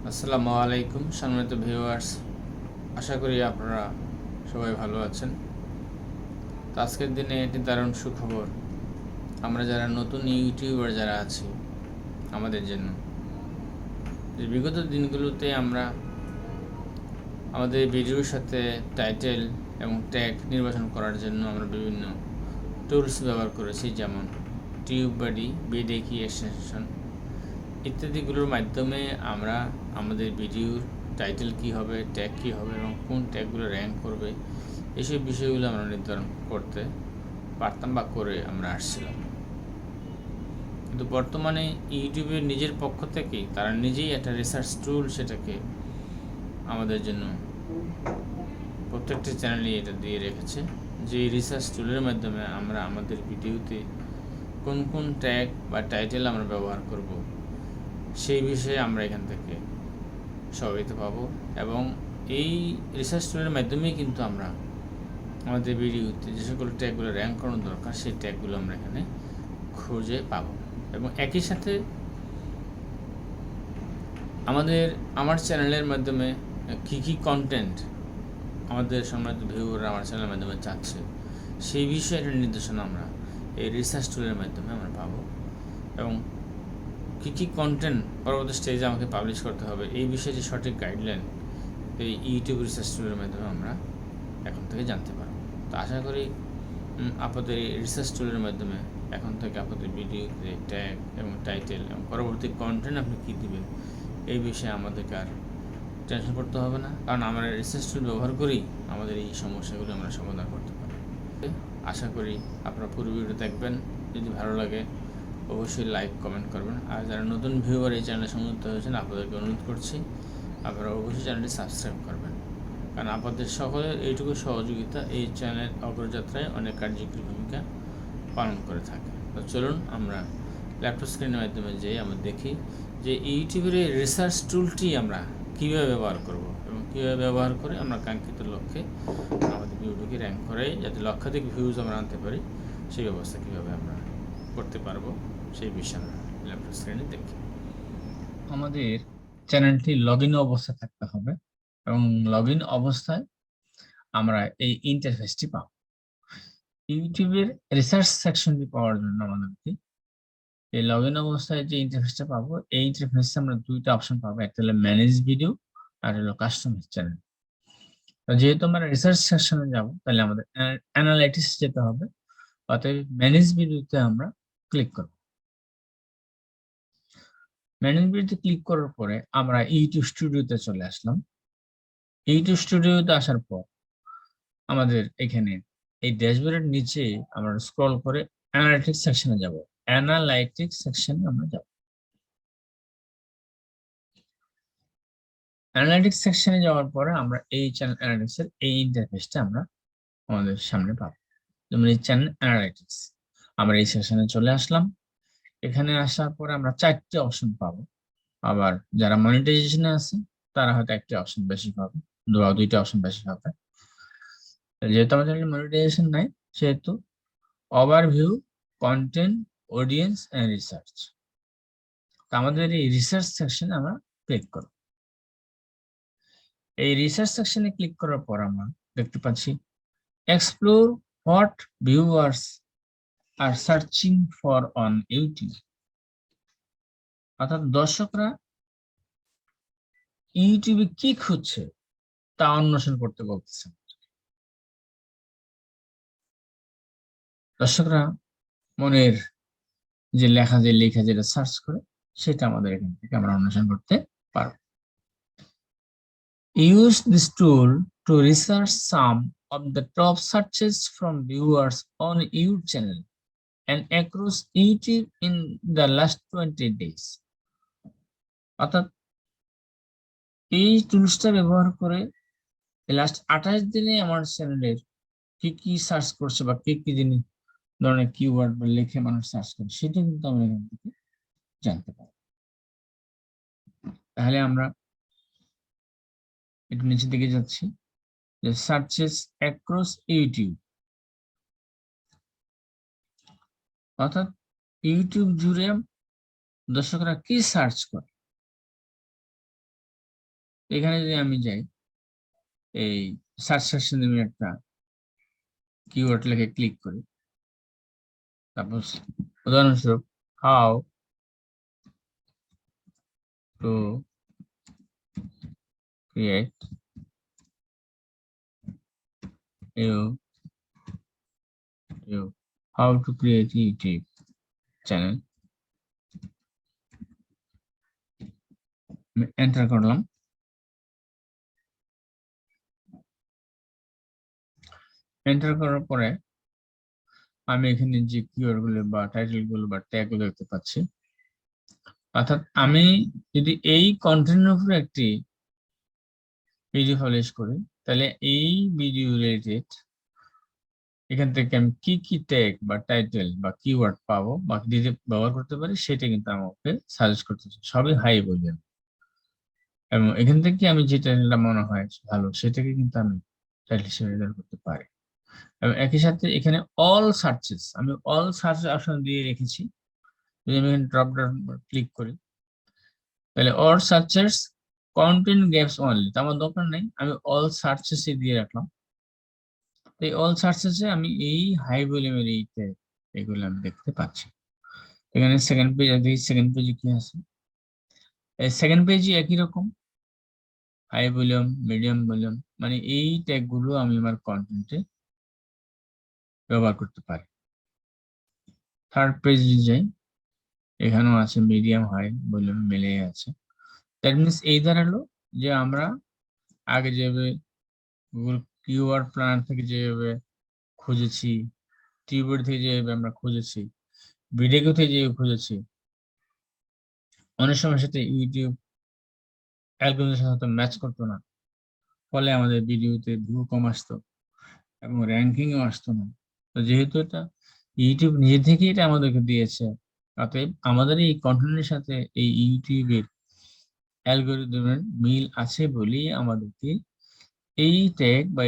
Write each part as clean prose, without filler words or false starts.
আসসালামু আলাইকুম সম্মানিত ভিউয়ার্স, আশা করি আপনারা সবাই ভালো আছেন। তো আজকের দিনে এটি দারুণ সুখবর আমরা যারা নতুন ইউটিউবার যারা আছি আমাদের জন্য। যে বিগত দিনগুলোতে আমরা আমাদের ভিডিওর সাথে টাইটেল এবং ট্যাগ নির্বাচন করার জন্য আমরা বিভিন্ন টুলস ব্যবহার করেছি, যেমন টিউববাডি, বিডি এক্সটেনশন ইত্যাদিগুলোর মাধ্যমে আমরা আমাদের ভিডিওর টাইটেল কী হবে, ট্যাগ কী হবে এবং কোন ট্যাগগুলো র্যাঙ্ক করবে এইসব বিষয়গুলো আমরা নির্ধারণ করতে পারতাম বা করে আমরা আসছিলাম। কিন্তু বর্তমানে ইউটিউবের নিজের পক্ষ থেকেই তারা নিজেই একটা রিসার্চ টুল সেটাকে আমাদের জন্য প্রত্যেকটি চ্যানেলে এটা দিয়ে রেখেছে, যে রিসার্চ টুলের মাধ্যমে আমরা আমাদের ভিডিওতে কোন কোন ট্যাগ বা টাইটেল আমরা ব্যবহার করব সেই বিষয়ে আমরা এখান থেকে সহায়তা পাবো। এবং এই রিসার্চ টুলের মাধ্যমেই কিন্তু আমরা আমাদের ভিডিওতে যে সকল ট্যাগগুলো র্যাঙ্ক করানো দরকার সেই ট্যাগগুলো আমরা এখানে খুঁজে পাবো। এবং একই সাথে আমার চ্যানেলের মাধ্যমে কী কী কন্টেন্ট আমাদের সম্মানিত ভিউয়াররা আমার চ্যানেলের মাধ্যমে চাচ্ছে সেই বিষয়ে একটা নির্দেশনা আমরা এই রিসার্চ টুলের মাধ্যমে আমরা পাবো। এবং কী কী কন্টেন্ট পরবর্তী স্টেজে আমাকে পাবলিশ করতে হবে এই বিষয়ে যে সঠিক গাইডলাইন এই ইউটিউব রিসার্চ টুলের মাধ্যমে আমরা এখন থেকে জানতে পারবো। তো আশা করি আপনাদের এই রিসার্চ টুলের মাধ্যমে এখন থেকে আপনাদের ভিডিওতে ট্যাগ এবং টাইটেল এবং পরবর্তী কন্টেন্ট আপনি কী দেবেন এই বিষয়ে আমাদেরকে আর টেনশন করতে হবে না, কারণ আমরা রিসার্চ টুল ব্যবহার করেই আমাদের এই সমস্যাগুলো আমরা সমাধান করতে পারি। আশা করি আপনারা পুরো ভিডিও দেখবেন। যদি ভালো লাগে অবশ্যই লাইক কমেন্ট করবেন। আর যারা নতুন ভিউয়ার এই চ্যানেলে সংযুক্ত হয়েছেন আপনাদেরকে অনুরোধ করছি আপনারা অবশ্যই চ্যানেলটি সাবস্ক্রাইব করবেন, কারণ আপনাদের সকলের এইটুকু সহযোগিতা এই চ্যানেলের অগ্রযাত্রায় অনেক কার্যকরী ভূমিকা পালন করে থাকে। তো চলুন আমরা ল্যাপটপ স্ক্রিনের মাধ্যমে যেয়ে আমরা দেখি যে ইউটিউবের এই রিসার্চ টুলটি আমরা কীভাবে ব্যবহার করব এবং কীভাবে ব্যবহার করে আমরা কাঙ্ক্ষিত লক্ষ্যে আমাদের ভিডিওকে র্যাঙ্ক করাই যাতে লক্ষাধিক ভিউজ আমরা আনতে পারি সেই ব্যবস্থা কীভাবে আমরা করতে পারবো সেই বিষয়ে আমরা ল্যাপটপ স্ক্রিনে দেখি। আমাদের চ্যানেলটি লগ ইন অবস্থায় থাকতে হবে এবং লগ ইন অবস্থায় আমরা এই ইন্টারফেসটি পাবো। ইউটিউবের রিসার্চ সেকশনটি পাওয়ার জন্য আমাদেরকে এই লগ ইন অবস্থায় যে ইন্টারফেসটা পাবো এই ইন্টারফেসে আমরা দুইটা অপশন পাবো, একটা হলো ম্যানেজ ভিডিও আর হলো কাস্টমাইজ চ্যানেল। তো যেহেতু আমরা রিসার্চ সেকশনে যাব তাহলে আমাদের অ্যানালাইটিক্স যেতে হবে, অতএব ম্যানেজ ভিডিওতে আমরা ক্লিক করব। ম্যানেজ ভিডিওতে ক্লিক করার পরে আমরা ইউটিউব স্টুডিওতে চলে আসলাম। ইউটিউব স্টুডিওতে আসার পর আমাদের এখানে এই ড্যাশবোর্ডের নিচে আমরা স্ক্রল করে অ্যানালাইটিক্স সেকশনে যাব। অ্যানালাইটিক্স সেকশনে আমরা যাব। অ্যানালাইটিক্স সেকশনে যাওয়ার পরে আমরা এই চ্যানেল অ্যানালাইটিক্স এর এই ইন্টারফেসটা আমরা আমাদের সামনে পাবো। যেমন এই চ্যানেল অ্যানালাইটিক্স আমরা এই সেকশনে চলে আসলাম। এখানে আসার পরে আমরা চারটি অপশন পাবো। আবার যারা মনিটাইজেশনে আছে তারা হয়তো একটি অপশন বেশি পাবে, দুইটা অপশন বেশি পাবে। যেহেতু আমাদের মনিটাইজেশন নাই সেহেতু overview, content, audience and research. আমাদের এই রিসার্চ সেকশনে আমরা ক্লিক করব। এই রিসার্চ সেকশনে ক্লিক করার পর আমরা দেখতে পাচ্ছি explore what viewers R searching for on YouTube, অর্থাৎ দর্শকরা ইউটিউবে কি খুঁজছে তা অন্বেষণ করতে বলতেছে। দর্শকরা মনের যে লেখা যেটা সার্চ করে সেটা আমাদের এখান থেকে আমরা অন্বেষণ করতে পারবো। Use this tool to research some of the top searches from viewers on your channel and across YouTube in the last 20 days. অর্থাৎ এই টুলসটা ব্যবহার করে লাস্ট 28 দিনে আমার চ্যানেলের কি কি সার্চ করছে বা কি কি জিনিস ধরনের কিওয়ার্ড বা লিখে মানুষ সার্চ করে সেটা কিন্তু আমরা এখান থেকে জানতে পারি। তাহলে আমরা একটু নিচের দিকে যাচ্ছি, যে সার্চেস অ্যাক্রস ইউটিউব, অর্থাৎ ইউটিউব জুড়ে দর্শকরা কি সার্চ করে এখানে যদি আমি যাই, এই সার্চ সেকশনে আমি একটা কিওয়ার্ড লিখে ক্লিক করি, তারপর উদাহরণস্বরূপ how to create you how to create YouTube channel, আমি এন্টার করলাম। এন্টার করার পরে আমি এখানে যে কিওয়ার্ড গুলো বা টাইটেল গুলো বা ট্যাগ গুলো দেখতে পাচ্ছি, অর্থাৎ আমি যদি এই কন্টেন্টের উপরে একটি ভিডিও পাবলিশ করি, তাহলে এই ভিডিও রিলেটেড এখান থেকে আমি কি কি ট্যাগ বা টাইটেল বা কিওয়ার্ড পাবো বা দিতে ব্যবহার করতে পারি, সেটা কিন্তু আমাকে সাজেস্ট করতেছে, সবই হাই বলবেন। এবং এখান থেকে আমি যে টাইটেলটা মনে হয় ভালো, সেটাকে কিন্তু আমি টাইটেল হিসেবে ব্যবহার করতে পারি। এবং একই সাথে এখানে অল সার্চেস, আমি অল সার্চ অপশন দিয়ে রেখেছি। যদি আমি এখানে ড্রপ ডাউন ক্লিক করি, তাহলে all searches content gaps only, আমার দরকার নেই, আমি অল সার্চেস দিয়ে রাখলাম। এই অল সার্চেসে আমি এই হাই ভলিউমের এগুলো আমি দেখতে পাচ্ছি। এখানে সেকেন্ড পেজ, দেখি সেকেন্ড পেজে কি আছে। এই সেকেন্ড পেজে একই রকম হাই ভলিউম, মিডিয়াম ভলিউম, মানে এই ট্যাগ গুলো আমি আমার কন্টেন্টে ব্যবহার করতে পারি। থার্ড পেজে যাই, এখানেও আছে মিডিয়াম, হাই ভলিউম মিলে আছে। দ্যাট মিনস এই দাঁড়ালো যে আমরা আগে যেভাবে গুগল কিওয়ার্ড প্ল্যানার থেকে যেভাবে খুঁজেছি, কিবোর্ড থেকে যেভাবে আমরা খুঁজেছি, ভিডিও থেকে যেভাবে খুঁজেছি, অনেক সময় সাথে ইউটিউব অ্যালগরিদমের সাথে ম্যাচ করতো না, ফলে আমাদের ভিডিওতে ভিউ কম আসতো এবং র্যাঙ্কিংও আসতো না। তো যেহেতু এটা ইউটিউব নিজে থেকেই এটা আমাদেরকে দিয়েছে, অতএব আমাদের এই কন্টেন্টের সাথে এই ইউটিউবের অ্যালগরিদমের মিল আছে বলেই আমাদেরকে এই ট্যাগ বা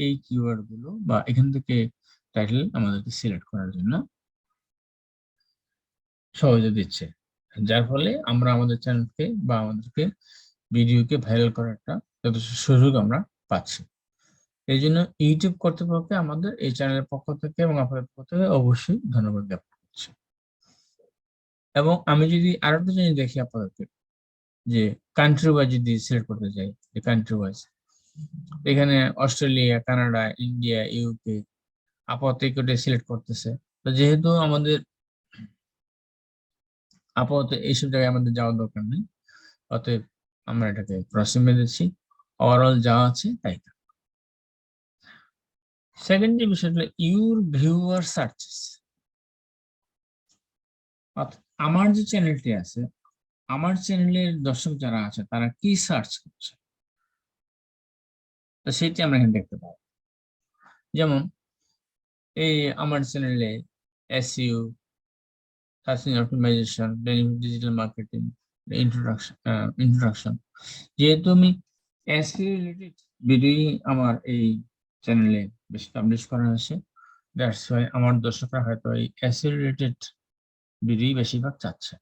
এই কিওয়ার্ড গুলো বা এখান থেকে টাইটেল আমাদেরকে সিলেক্ট করার জন্য সহজে দিচ্ছে, যার ফলে আমরা আমাদের চ্যানেলকে বা আমাদেরকে ভিডিওকে ভাইরাল করার একটা যথেষ্ট সুযোগ আমরা পাচ্ছি। এই জন্য ইউটিউব কর্তৃপক্ষকে আমাদের এই চ্যানেলের পক্ষ থেকে এবং আপনাদের পক্ষ থেকে অবশ্যই ধন্যবাদ জ্ঞাপন করছি। এবং আমি যদি আরো একটা জিনিস দেখি আপনাদেরকে, যে কান্ট্রি ওয়াইজ যদি সিলেক্ট করতে চাই, যে কান্ট্রি ওয়াইজ এখানে অস্ট্রেলিয়া, কানাডা, ইন্ডিয়া, ইউকে আপাতত এগুলো সিলেক্ট করতেছে। তো যেহেতু আমাদের আপাতত এইসব জায়গায় আমাদের যাওয়ার দরকার নেই, অতএব আমরা এটাকে প্রসিমে দিচ্ছি, ওভারঅল যা আছে তাই। সেকেন্ড যে বিষয়টা, ইউর ভিউয়ার সার্চেস, আমার যে চ্যানেলটি আছে, আমার চ্যানেলের দর্শক যারা আছে তারা কি সার্চ করছে, তো সেটি আমরা এখানে দেখতে পাবো। যেমন এই আমার চ্যানেলে SEO, search engine optimisation, digital marketing, introduction, যেহেতু আমি এসইও রিলেটেড ভিডিও আমার এই চ্যানেলে বেশি পাবলিশ করা হয়েছে, দ্যাটস ওয়াই আমার দর্শকরা হয়তো এই এসইও রিলেটেড ভিডিও বেশিরভাগ চাচ্ছে।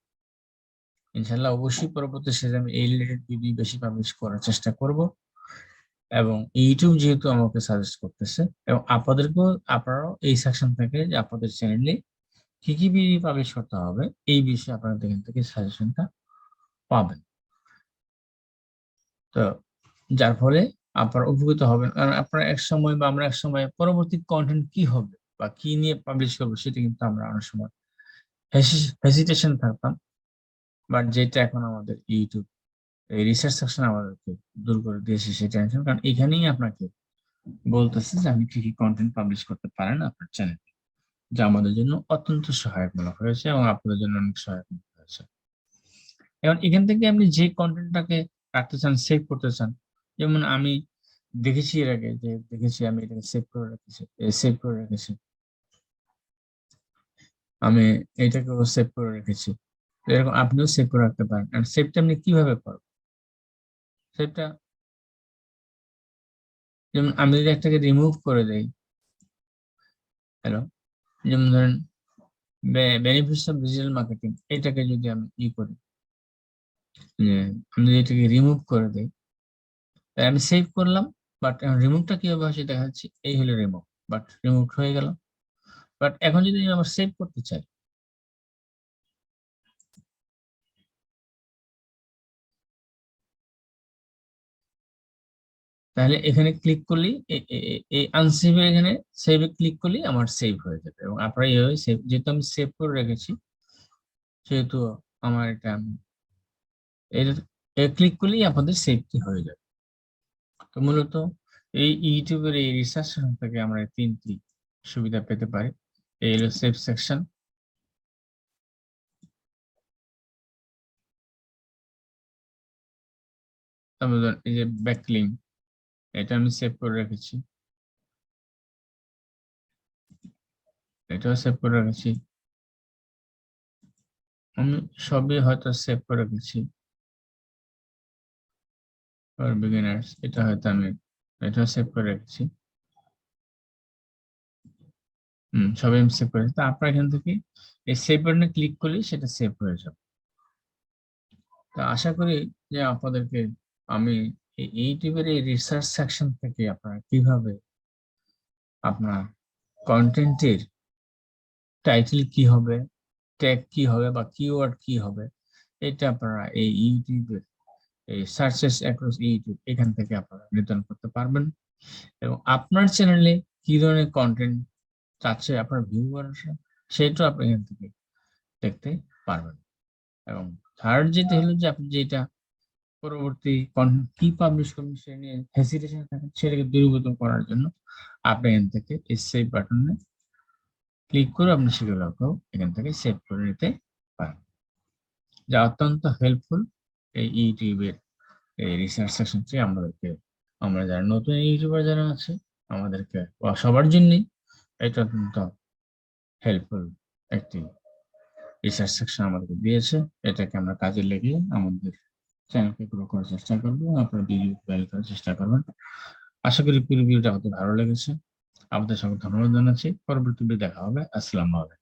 ইনশাল্লাহ অবশ্যই পরবর্তী সিজনে আমি এই রিলেটেড ভিডিও বেশি পাবলিশ করার চেষ্টা করব। এবং ইউটিউব যেহেতু আমাকে সাজেস্ট করতেছে, এবং আপনাদেরকেও, আপনারাও এই সেকশন থেকে যে আপনাদের চ্যানেলে কি কি ভিডিও পাবলিশ করতে হবে এই বিষয়ে আপনারা এখান থেকে সাজেশনটা পাবেন। তো যার ফলে আপনারা উপকৃত হবেন, কারণ আপনারা এক সময় বা আমরা এক সময় পরবর্তী কন্টেন্ট কি হবে বা কি নিয়ে পাবলিশ করবো সেটা কিন্তু আমরা অনেক সময় হেসিটেশন থাকতাম, বাট যেটা এখন আমাদের ইউটিউব এই রিসার্চ সেকশন আমাদেরকে দূর করে দিয়েছে সেই টেনশন, কারণ এখানেই আপনাকে বলতেছে যে আপনি কি কি কন্টেন্ট পাবলিশ করতে পারেন আপনার চ্যানেলে, যা আমাদের জন্য অত্যন্ত সহায়কমূলক হয়েছে এবং আপনাদের জন্য অনেক সহায়কমূলক হয়েছে। এখন এখান থেকে আপনি যে কন্টেন্টটাকে রাখতে চান, সেভ করতে চান, যেমন আমি দেখেছি এর আগে যে দেখেছি আমি এটাকে সেভ করে রেখেছি, আমি এটাকেও সেভ করে রেখেছি। এরকম আপনিও সেভ করে রাখতে পারেন। আর সেভটা আপনি কিভাবে করবেন, সেভটা যেমন আমি যদি একটাকে রিমুভ করে দেই, হ্যালো, যেমন ধরেন বেনিফিটস অফ ডিজিটাল মার্কেটিং, এটাকে যদি আমি করি, যে আমি যদি এটাকে রিমুভ করে দিই, তাই আমি সেভ করলাম, বাট রিমুভটা কিভাবে হয় সেটা দেখাচ্ছি। এই হলো রিমুভ, বাট রিমুভ হয়ে গেল। বাট এখন যদি আমি আবার সেভ করতে চাই, তাহলে এখানে ক্লিক করলেই এই আনসেভে এখানে সেভে ক্লিক করলেই আমার সেভ হয়ে যাবে। এবং আপনারা এইভাবে সেভ, যেহেতু আমি সেভ করে রেখেছি সেহেতু আমার এটা ক্লিক করলেই আপনাদের সেভটি হয়ে যাবে। তো মূলত এই ইউটিউবের এই রিসার্চ সেকশন থেকে আমরা এই 3টি সুবিধা পেতে পারি। এই হলো সেভ সেকশন, তারপর এই যে ব্যাকলিঙ্ক, এটা আমি সেভ করে রেখেছি, এটাও সেভ করে রেখেছি। আমি সবই হয়তো সেভ করে রেখেছি। ফর বিগিনার্স, এটা হয়তো আমি এটাও সেভ করে রেখেছি। সবই আমি সেভ করেছি। তো আপনার এখান থেকে এই সেভ বাটনে ক্লিক করলেই সেটা সেভ হয়ে যাবে। তো আশা করি যে আপনাদেরকে আমি এই ইউটিউবের এই রিসার্চ সেকশন থেকে আপনারা কিভাবে আপনার কন্টেন্টের টাইটেল কি হবে, ট্যাগ কি হবে বা কিওয়ার্ড কি হবে, এটা আপনারা এই ইউটিউবের এই সার্চেস অ্যাক্রস ইউটিউব এখান থেকে আপনারা নির্ধারণ করতে পারবেন। এবং আপনার চ্যানেলে কি ধরনের কন্টেন্ট চাচ্ছে আপনার ভিউয়াররা, সেটাও আপনি এখান থেকে দেখতে পারবেন। এবং থার্ড যেটা হলো যে আপনি যেটা পরবর্তী কি পাবলিশ করবেন সে নিয়ে হেসিটেশন থাকেন, সেটাকে দূরীভূত করার জন্য আপনি এখান থেকে এই সেভ বাটনে ক্লিক করে আপনি সেগুলোকেও এখান থেকে সেভ করে নিতে পারেন, যা অত্যন্ত হেল্পফুল এই ইউটিউবের এই রিসার্চ সেকশনটি আমাদেরকে, আমরা যারা নতুন ইউটিউবার যারা আছে আমাদেরকে বা সবার জন্যই এটা অত্যন্ত হেল্পফুল একটি রিসার্চ সেকশন আমাদেরকে দিয়েছে। এটাকে আমরা কাজে লেগে আমাদের চ্যানেলকে গ্রো করার চেষ্টা করবো, আপনারা ভিডিও তৈরি করার চেষ্টা করবেন। আশা করি পুরো ভিডিওটা আপনাদের ভালো লেগেছে। আপনাদের সকল ধন্যবাদ জানাচ্ছি। পরবর্তী ভিডিও দেখা হবে। আসসালামু আলাইকুম।